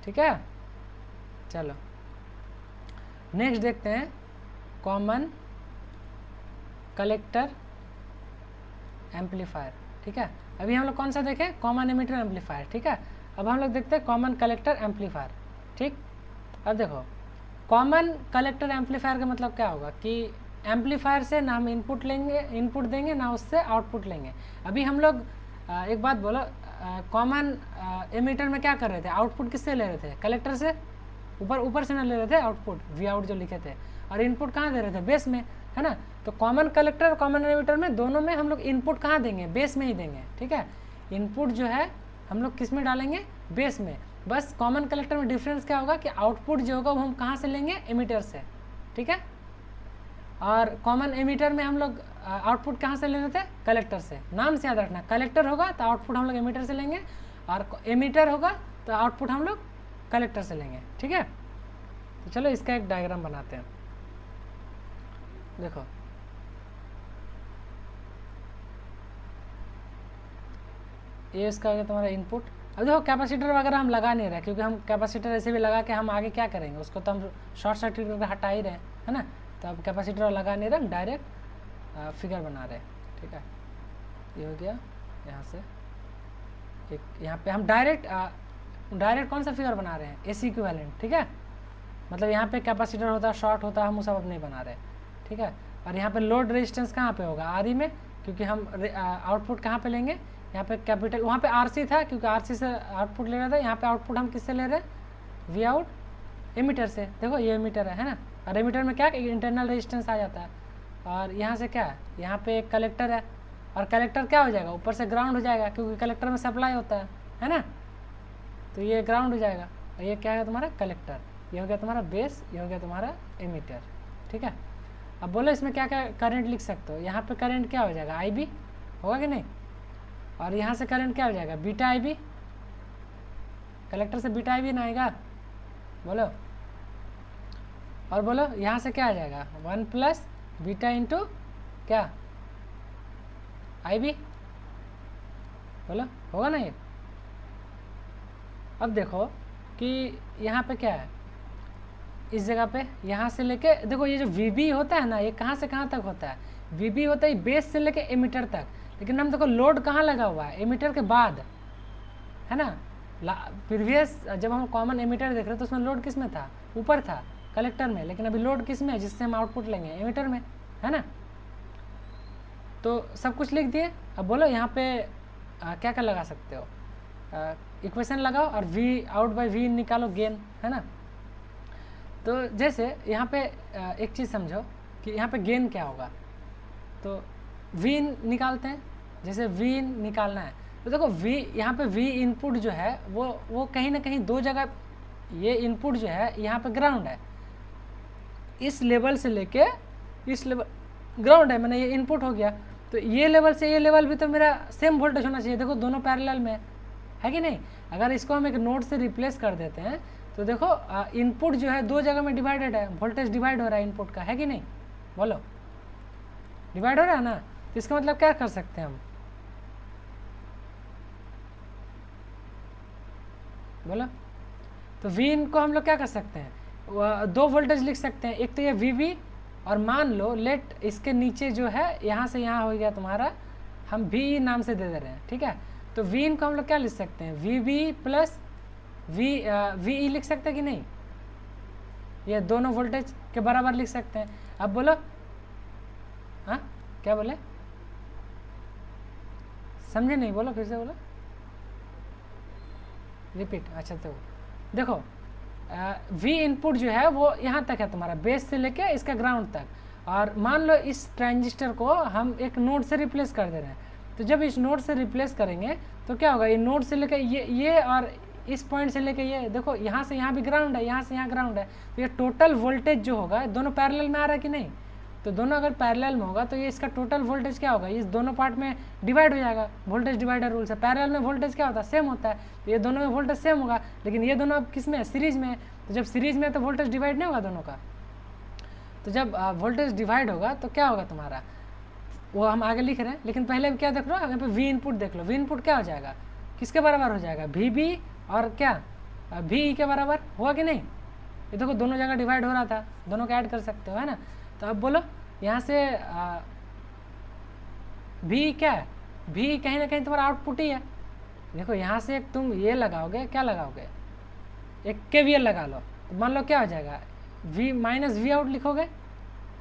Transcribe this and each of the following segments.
ठीक है। चलो नेक्स्ट देखते हैं कॉमन कलेक्टर एम्पलीफायर। ठीक है, अभी हम लोग कौन सा देखें, कॉमन एमिटर एम्पलीफायर। ठीक है, अब हम लोग देखते हैं कॉमन कलेक्टर एम्पलीफायर। ठीक, अब देखो कॉमन कलेक्टर एम्पलीफायर का मतलब क्या होगा कि एम्पलीफायर से ना हम इनपुट देंगे ना उससे आउटपुट लेंगे। अभी हम लोग एक बात बोलो, कॉमन एमिटर में क्या कर रहे थे, आउटपुट किससे ले रहे थे, कलेक्टर से, ऊपर से ना ले रहे थे आउटपुट, वी आउट जो लिखे थे, और इनपुट कहाँ दे रहे थे, बेस में, है ना। तो कॉमन कलेक्टर और कॉमन एमिटर में दोनों में हम लोग इनपुट कहाँ देंगे, बेस में ही देंगे। ठीक है, इनपुट जो है हम लोग किस में डालेंगे, बेस में। बस कॉमन कलेक्टर में डिफरेंस क्या होगा कि आउटपुट जो होगा वो हम कहाँ से लेंगे, एमिटर से। ठीक है, और कॉमन एमिटर में हम लोग आउटपुट कहाँ से ले रहे थे, कलेक्टर से। नाम से याद रखना, कलेक्टर होगा तो आउटपुट हम लोग एमिटर से लेंगे, और एमिटर होगा तो आउटपुट हम लोग कलेक्टर से लेंगे। ठीक है, तो चलो इसका एक डायग्राम बनाते हैं। देखो ये इसका आगे तुम्हारा इनपुट। अब देखो कैपेसिटर वगैरह हम लगा नहीं रहे, क्योंकि हम कैपेसिटर ऐसे भी लगा के हम आगे क्या करेंगे, उसको तो हम शॉर्ट सर्किट करके हटा ही रहे, है ना। तो अब कैपेसिटर लगा नहीं रहे, डायरेक्ट फिगर बना रहे। ठीक है, ये हो गया। यहाँ से एक यहाँ पे हम डायरेक्ट कौन सा फिगर बना रहे हैं, AC इक्विवेलेंट। ठीक है, मतलब यहाँ पे कैपेसिटर होता है, शॉर्ट होता है, हम वो सब अब नहीं बना रहे। ठीक है, और यहाँ पे लोड रेजिस्टेंस कहाँ पे होगा, RE में, क्योंकि हम आउटपुट कहाँ पे लेंगे, यहाँ पे कैपिटल, वहाँ पे RC था क्योंकि RC से आउटपुट ले रहा था। यहाँ पे आउटपुट हम किससे ले रहे हैं, वी आउट एमीटर से। देखो ये एमीटर है ना, और एमीटर में क्या इंटरनल रेजिस्टेंस आ जाता है। और यहाँ से क्या है, यहाँ पे एक कलेक्टर है, और कलेक्टर क्या हो जाएगा, ऊपर से ग्राउंड हो जाएगा, क्योंकि कलेक्टर में सप्लाई होता है ना। तो ये ग्राउंड हो जाएगा, और ये क्या है तुम्हारा कलेक्टर, ये हो गया तुम्हारा बेस, ये हो गया तुम्हारा एमीटर। ठीक है, अब बोलो इसमें क्या क्या करंट लिख सकते हो। यहाँ पे करंट क्या हो जाएगा, IB होगा कि नहीं, और यहाँ से करंट क्या हो जाएगा, बीटा IB। कलेक्टर से बीटा IB ना आएगा, बोलो। और बोलो यहाँ से क्या आ जाएगा, 1 प्लस बीटा इंटू क्या, IB। बोलो होगा ना ये। अब देखो कि यहाँ पे क्या है, इस जगह पे यहाँ से लेके देखो ये जो VB होता है ना, ये कहाँ से कहाँ तक होता है, VB होता है बेस से लेके एमीटर तक। लेकिन हम देखो लोड कहाँ लगा हुआ है, एमीटर के बाद, है ना। प्रीवियस जब हम कॉमन एमीटर देख रहे तो उसमें लोड किस में था, ऊपर था, कलेक्टर में। लेकिन अभी लोड किस में है, जिससे हम आउटपुट लेंगे, एमीटर में, है ना। तो सब कुछ लिख दिए। अब बोलो यहाँ पे क्या क्या लगा सकते हो, इक्वेशन लगाओ और V आउट बाई V निकालो, गेन, है ना। तो जैसे यहाँ पे एक चीज़ समझो कि यहाँ पे गेन क्या होगा, तो V निकालते हैं। जैसे V निकालना है तो देखो V, यहाँ पे V इनपुट जो है वो कहीं ना कहीं दो जगह, ये इनपुट जो है यहाँ पे ग्राउंड है, इस लेवल से लेके इस लेवल ग्राउंड है, मैंने ये इनपुट हो गया। तो ये लेवल से ये लेवल भी तो मेरा सेम वोल्टेज होना चाहिए, देखो दोनों पैरेलल में है कि नहीं। अगर इसको हम एक नोड से रिप्लेस कर देते हैं तो देखो इनपुट जो है दो जगह में डिवाइडेड है, वोल्टेज डिवाइड हो रहा है इनपुट का, है कि नहीं, बोलो डिवाइड हो रहा है ना। तो इसका मतलब क्या कर सकते हैं हम, बोलो। तो V को हम लोग क्या कर सकते हैं, दो वोल्टेज लिख सकते हैं, एक तो ये VB, और मान लो लेट इसके नीचे जो है यहाँ से यहाँ हो गया तुम्हारा, हम VE नाम से दे रहे हैं। ठीक है, तो V को हम लोग क्या लिख सकते हैं, VB प्लस VE लिख सकते हैं कि नहीं, ये दोनों वोल्टेज के बराबर लिख सकते हैं। अब बोलो, हाँ क्या बोले, समझे नहीं, बोलो फिर से बोलो, रिपीट। अच्छा तो देखो V इनपुट जो है वो यहाँ तक है तुम्हारा, बेस से लेके इसका ग्राउंड तक, और मान लो इस ट्रांजिस्टर को हम एक नोड से रिप्लेस कर दे रहे हैं। तो जब इस नोड से रिप्लेस करेंगे तो क्या होगा, ये नोड से लेके ये और इस पॉइंट से लेके ये, देखो यहाँ से यहाँ भी ग्राउंड है, यहाँ से यहाँ ग्राउंड है। तो ये टोटल वोल्टेज जो होगा दोनों पैरेलल में आ रहा है कि नहीं, तो दोनों अगर पैरेलल में होगा तो ये इसका टोटल वोल्टेज क्या होगा, इस दोनों पार्ट में डिवाइड हो जाएगा, वोल्टेज डिवाइडर रूल से। पैरेलल में वोल्टेज क्या होता है, सेम होता है, तो ये दोनों में वोल्टेज सेम होगा। लेकिन ये दोनों अब किस में है, सीरीज में है। तो जब सीरीज में है तो वोल्टेज डिवाइड नहीं होगा दोनों का। तो जब वोल्टेज डिवाइड होगा तो क्या होगा तुम्हारा, वो हम आगे लिख रहे हैं। लेकिन पहले क्या देख लो, यहाँ पे V इनपुट देख लो, V इनपुट क्या हो जाएगा, किसके बराबर हो जाएगा, VB और क्या, वी ई के बराबर हुआ कि नहीं? ये देखो दोनों जगह डिवाइड हो रहा था, दोनों को ऐड कर सकते हो, है ना। तो अब बोलो यहाँ से वी क्या है? वी कहीं ना कहीं तुम्हारा आउटपुट ही है। देखो यहाँ से तुम ये लगाओगे, क्या लगाओगे, एक KVL लगा लो, तो मान लो क्या हो जाएगा, V माइनस वी आउट लिखोगे,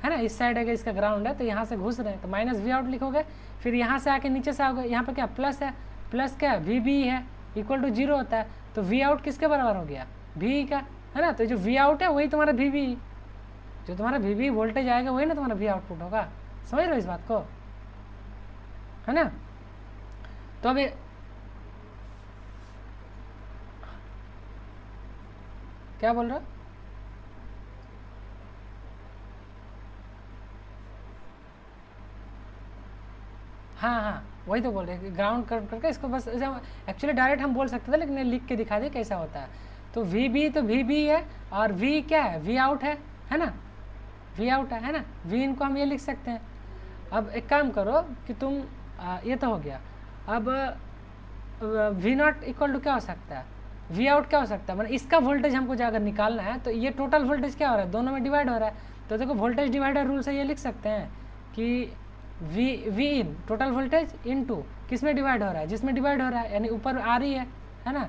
है ना। इस साइड अगर इसका ग्राउंड है तो यहाँ से घुस रहे हैं तो माइनस वी आउट लिखोगे, फिर यहाँ से आके नीचे से आओगे, यहाँ पे क्या प्लस है, प्लस क्या है VB है, इक्वल टू 0 होता है, तो V आउट किसके बराबर हो गया, VE का, है ना। तो जो V आउट है वही तुम्हारा VB, जो तुम्हारा VB वोल्टेज आएगा वही ना तुम्हारा V आउटपुट होगा। समझ रहे हो इस बात को, है ना। तो अभी क्या बोल रहे हो? हाँ, वही तो बोल रहे हैं, ग्राउंड करके इसको बस एक्चुअली डायरेक्ट हम बोल सकते थे, लेकिन लिख के दिखा दिया कैसा होता है। तो VB तो VB है, और V क्या है, V आउट है ना, V आउट है ना, V इनको हम ये लिख सकते हैं। अब एक काम करो कि तुम ये तो हो गया, अब V नॉट इक्वल टू क्या हो सकता है, V आउट क्या हो सकता है, मतलब इसका वोल्टेज हमको अगर निकालना है तो ये टोटल वोल्टेज क्या हो रहा है, दोनों में डिवाइड हो रहा है। तो देखो वोल्टेज डिवाइडर रूल से ये लिख सकते हैं कि V in total voltage into किस में डिवाइड हो रहा है, जिसमें डिवाइड हो रहा है, यानी ऊपर RE है ना,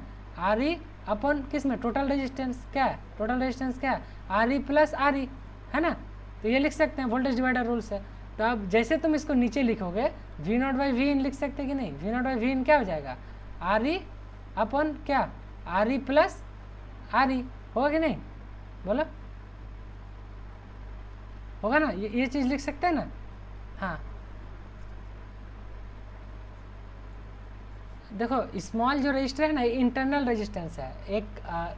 RE अपन किस में, टोटल रेजिस्टेंस क्या है, टोटल रेजिस्टेंस क्या है, RE प्लस RE, है ना। तो ये लिख सकते हैं वोल्टेज डिवाइडर रूल से। तो अब जैसे तुम इसको नीचे लिखोगे V नॉट बाई वी इन लिख सकते कि नहीं, V नॉट बाई वी इन क्या हो जाएगा, RE अपन क्या, RE प्लस RE, होगा कि नहीं, बोलो होगा ना, ये चीज़ लिख सकते हैं ना। हाँ देखो स्मॉल जो रजिस्टर है ना, इंटरनल रेजिस्टेंस है। एक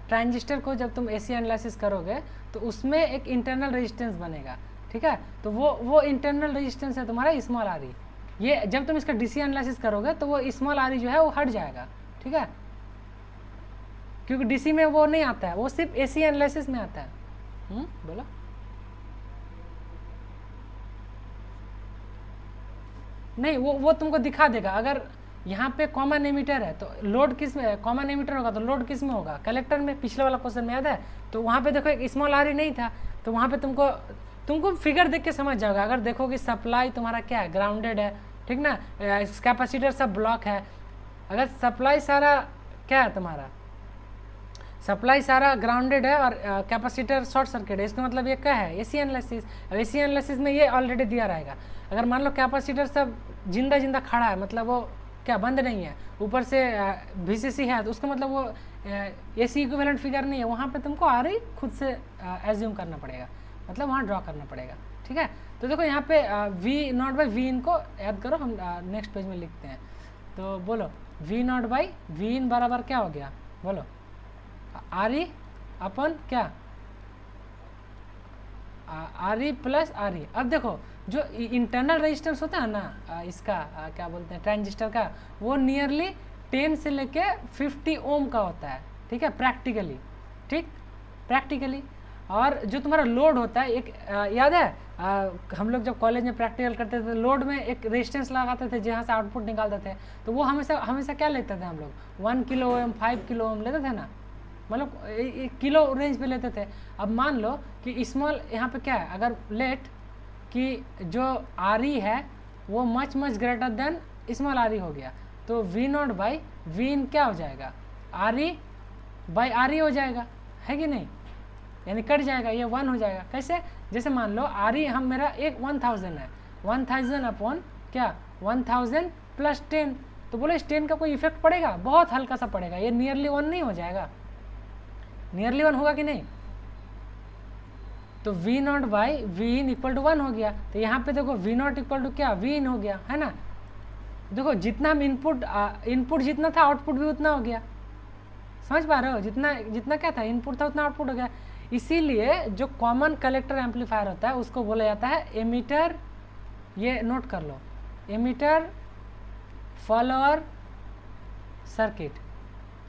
ट्रांजिस्टर को जब तुम AC एनालिसिस करोगे तो उसमें एक इंटरनल रेजिस्टेंस बनेगा, ठीक है। तो वो इंटरनल रेजिस्टेंस है तुम्हारा स्मॉल RE। ये जब तुम इसका DC एनालिसिस करोगे तो वो स्मॉल RE जो है वो हट जाएगा, ठीक है, क्योंकि DC में वो नहीं आता है, वो सिर्फ AC एनालिसिस में आता है। बोलो नहीं, वो तुमको दिखा देगा। अगर यहाँ पे कॉमन एमीटर है तो लोड किस में, कॉमन एमीटर होगा तो लोड किस में होगा, कलेक्टर में। पिछले वाला क्वेश्चन में याद है, तो वहाँ पे देखो एक स्मॉल RE नहीं था, तो वहाँ पे तुमको फिगर देख के समझ जाओगे। अगर देखो कि सप्लाई तुम्हारा क्या है, ग्राउंडेड है, ठीक ना, कैपेसिटर सब ब्लॉक है। अगर सप्लाई सारा क्या है तुम्हारा, सप्लाई सारा ग्राउंडेड है और कैपेसिटर शॉर्ट सर्किट है, इसका मतलब ये क्या है, AC एनालिसिस। अब AC एनालिसिस में ये ऑलरेडी दिया रहेगा। अगर मान लो कैपेसिटर सब जिंदा खड़ा है, मतलब वो क्या बंद नहीं है, ऊपर से VCC है, तो उसका मतलब वो AC इक्विवेलेंट फिगर नहीं है, वहाँ पे तुमको RE खुद से एज्यूम करना पड़ेगा, मतलब वहाँ ड्रॉ करना पड़ेगा, ठीक है। तो देखो यहाँ पे V नॉट बाई वी इन को याद करो, हम नेक्स्ट पेज में लिखते हैं। तो बोलो V नॉट बाई वी इन बराबर क्या हो गया, बोलो RE अपन क्या, RE प्लस RE। अब देखो जो इंटरनल रेजिस्टेंस होता है ना इसका क्या बोलते हैं ट्रांजिस्टर का, वो नियरली 10 से लेके 50 ओम का होता है, ठीक है, प्रैक्टिकली, ठीक, प्रैक्टिकली। और जो तुम्हारा लोड होता है एक याद है हम लोग जब कॉलेज में प्रैक्टिकल करते थे, लोड में एक रेजिस्टेंस लगाते थे जहाँ से आउटपुट निकालते थे, तो वो हमेशा क्या लेते थे हम लोग, 1 किलो ओम 5 किलो ओम लेते थे ना, मतलब किलो रेंज पे लेते थे। अब मान लो कि स्मॉल यहाँ पे क्या है, अगर लेट कि जो RE है वो much greater than small RE हो गया, तो V नॉट बाई वी इन क्या हो जाएगा, RE बाई RE हो जाएगा, है कि नहीं, यानी कट जाएगा, ये 1 हो जाएगा। कैसे, जैसे मान लो RE हम मेरा एक 1000 है, 1000 अपॉन क्या 1000 प्लस 10, तो बोलो इस 10 का कोई इफेक्ट पड़ेगा, बहुत हल्का सा पड़ेगा, ये नियरली 1 नहीं हो जाएगा, नियरली 1 होगा कि नहीं। तो V not by V in equal to 1 हो गया। तो यहाँ पे देखो V नॉट इक्वल टू क्या, V इन हो गया, है ना। देखो जितना हम इनपुट जितना था आउटपुट भी उतना हो गया, समझ पा रहे हो, जितना क्या था इनपुट था उतना आउटपुट हो गया। इसीलिए जो कॉमन कलेक्टर एम्पलीफायर होता है उसको बोला जाता है एमीटर, ये नोट कर लो, ammeter follower circuit.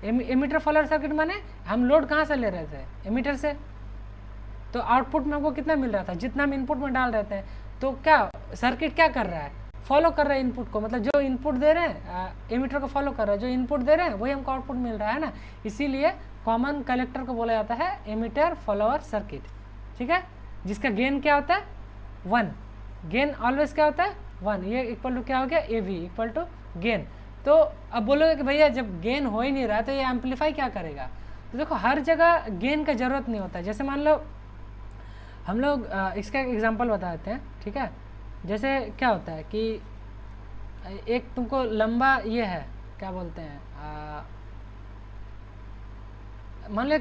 Ammeter follower circuit माने हम लोड कहाँ से ले रहे थे, एमीटर से, तो आउटपुट में हमको कितना मिल रहा था, जितना हम इनपुट में डाल रहे थे। तो क्या सर्किट क्या कर रहा है, फॉलो कर रहा है इनपुट को, मतलब जो इनपुट दे रहे हैं एमीटर को फॉलो कर रहा है, जो इनपुट दे रहे हैं वही हमको आउटपुट मिल रहा है ना। इसीलिए कॉमन कलेक्टर को बोला जाता है एमिटर फॉलोअर सर्किट, ठीक है, जिसका गेन क्या होता है 1, गेन ऑलवेज क्या होता है 1, ये इक्वल टू क्या हो गया A V equal to gain. तो अब बोलोगे कि भैया जब गेन हो ही नहीं रहा तो ये एम्पलीफाई क्या करेगा, तो देखो हर जगह गेन का ज़रूरत नहीं होता। जैसे मान लो हम लोग इसका एक एग्जांपल बता देते हैं, ठीक है। जैसे क्या होता है कि एक तुमको लंबा ये है क्या बोलते हैं, मान लो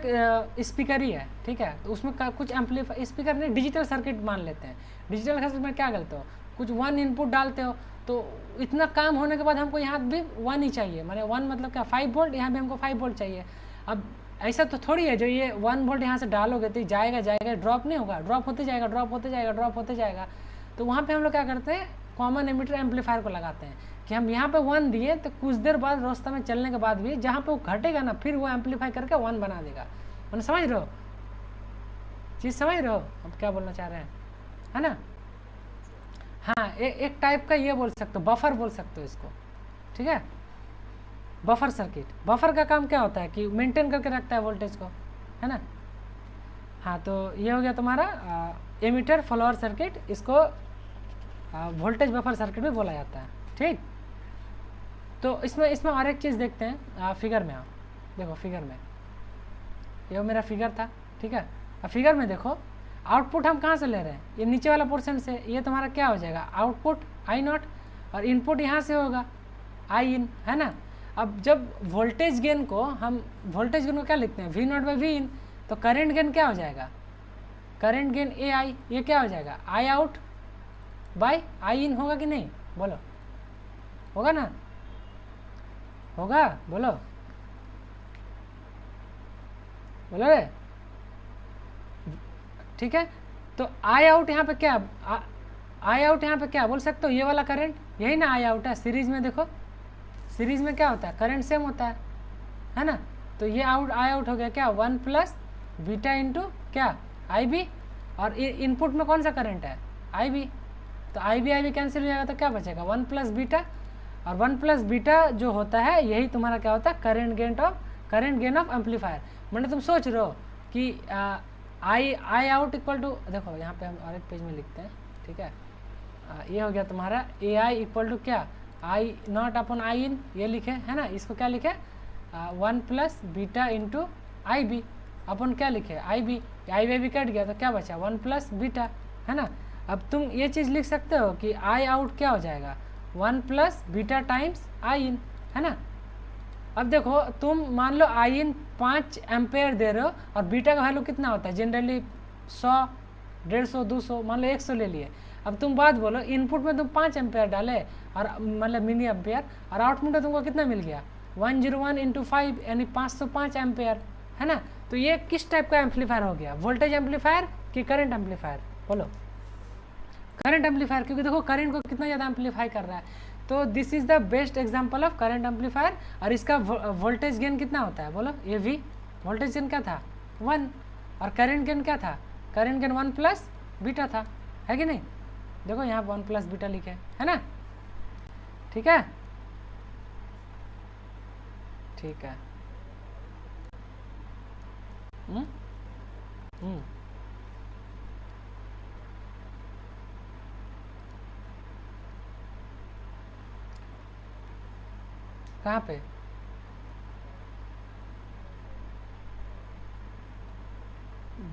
स्पीकर ही है, ठीक है, तो उसमें कुछ एम्पलीफाई, स्पीकर नहीं डिजिटल सर्किट मान लेते हैं। डिजिटल सर्किट में क्या करते हो, कुछ 1 इनपुट डालते हो, तो इतना काम होने के बाद हमको यहाँ भी 1 ही चाहिए, माने 1 मतलब क्या 5 वोल्ट, यहाँ भी हमको 5 वोल्ट चाहिए। अब ऐसा तो थोड़ी है जो ये 1 वोल्ट यहाँ से डालोगे तो जाएगा जाएगा, ड्रॉप नहीं होगा, ड्रॉप होते जाएगा, ड्रॉप होते जाएगा, ड्रॉप होते जाएगा। तो वहाँ पे हम लोग क्या करते हैं, कॉमन एमिटर एम्पलीफायर को लगाते हैं कि हम यहाँ पे 1 दिए तो कुछ देर बाद रास्ता में चलने के बाद भी जहाँ पे वो घटेगा ना, फिर वो एम्पलीफाई करके 1 बना देगा। मैंने समझ रहे हो चीज़, समझ रहे हो अब क्या बोलना चाह रहे हैं, है ना। हाँ, एक टाइप का ये बोल सकते हो, बफर बोल सकते हो इसको, ठीक है, बफर सर्किट। बफर का काम क्या होता है कि मेंटेन करके रखता है वोल्टेज को, है ना। हाँ, तो ये हो गया तुम्हारा एमिटर फॉलोअर सर्किट, इसको वोल्टेज बफर सर्किट भी बोला जाता है, ठीक। तो इसमें और एक चीज़ देखते हैं, फिगर में आओ, देखो फिगर में, ये मेरा फिगर था, ठीक है। अब फिगर में देखो आउटपुट हम कहाँ से ले रहे हैं, ये नीचे वाला पोर्शन से, ये तुम्हारा क्या हो जाएगा आउटपुट I0 और इनपुट यहाँ से होगा Iin, है ना। अब जब वोल्टेज गेन को हम वोल्टेज गेन को क्या लिखते हैं V0/Vin, तो करंट गेन क्या हो जाएगा, करंट गेन AI, ये क्या हो जाएगा I_out/Iin होगा कि नहीं, बोलो होगा ना, होगा, बोलो बोलो रे, ठीक है। तो I_out यहाँ पे क्या, I_out यहाँ पे क्या बोल सकते हो, ये वाला करंट यही ना I_out है। सीरीज में देखो, सीरीज में क्या होता है करंट सेम होता है ना। तो ये I_out हो गया क्या 1 प्लस बीटा इंटू क्या IB, और इनपुट में कौन सा करंट है IB, तो IB कैंसिल हो जाएगा, तो क्या बचेगा 1 प्लस बीटा, और 1 प्लस बीटा जो होता है यही तुम्हारा क्या होता है करंट गेन ऑफ एम्पलीफायर। मैंने तुम सोच रहे हो कि I_out इक्वल टू, देखो यहाँ पे हम और एक पेज में लिखते हैं, ठीक है। ये हो गया तुम्हारा AI इक्वल टू क्या I0/Iin, ये लिखे है ना, इसको क्या लिखे 1 प्लस बीटा इंटू IB अपन क्या लिखे IB कट गया तो क्या बचा 1 प्लस बीटा, है ना। अब तुम ये चीज़ लिख सकते हो कि I_out क्या हो जाएगा 1 प्लस बीटा टाइम्स Iin, है ना। अब देखो तुम मान लो Iin 5 एम्पेयर दे रहे हो और बीटा का वैल्यू कितना होता है जनरली 100, 150, 200, मान लो 100 ले लिए। अब तुम बात बोलो इनपुट में तुम 5 एम्पेयर डाले और मतलब मिली एम्पेयर, और आउटपुट में तुमको कितना मिल गया 101 इंटू 5 यानी 505 एम्पेयर, है ना। तो ये किस टाइप का एम्पलीफायर हो गया, वोल्टेज एम्पलीफायर कि करंट एम्पलीफायर, बोलो करंट एम्पलीफायर, क्योंकि देखो करंट को कितना ज़्यादा एम्पलीफाई कर रहा है। तो this is the best example of current amplifier. और इसका वोल्टेज गेन कितना होता है, बोलो ये V वोल्टेज गेन क्या था 1, और करंट गेन क्या था, करंट गेन 1 प्लस बीटा था, है कि नहीं। देखो यहाँ 1 प्लस बीटा लिखे है ना, ठीक है, ठीक है। कहाँ पे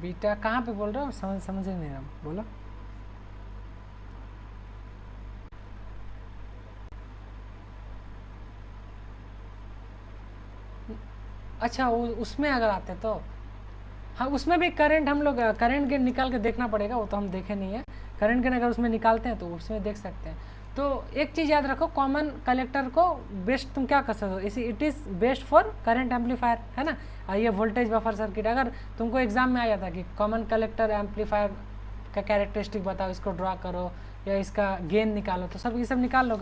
बीटा कहाँ पे बोल रहे हो, समझ नहीं रहा, बोलो। अच्छा उसमें अगर आते तो हाँ, उसमें भी करंट हम लोग करंट गेन निकाल के देखना पड़ेगा, वो तो हम देखे नहीं है। करंट गेन अगर उसमें निकालते हैं तो उसमें देख सकते हैं। तो एक चीज़ याद रखो, कॉमन कलेक्टर को बेस्ट तुम क्या कर सकते हो, इसी it is best for current amplifier, है ना। और ये वोल्टेज बफर सर्किट, अगर तुमको एग्जाम में आ जाता कि कॉमन कलेक्टर एम्पलीफायर का कैरेक्टरिस्टिक बताओ, इसको ड्रा करो या इसका गेन निकालो, तो सब ये सब निकाल लोगे।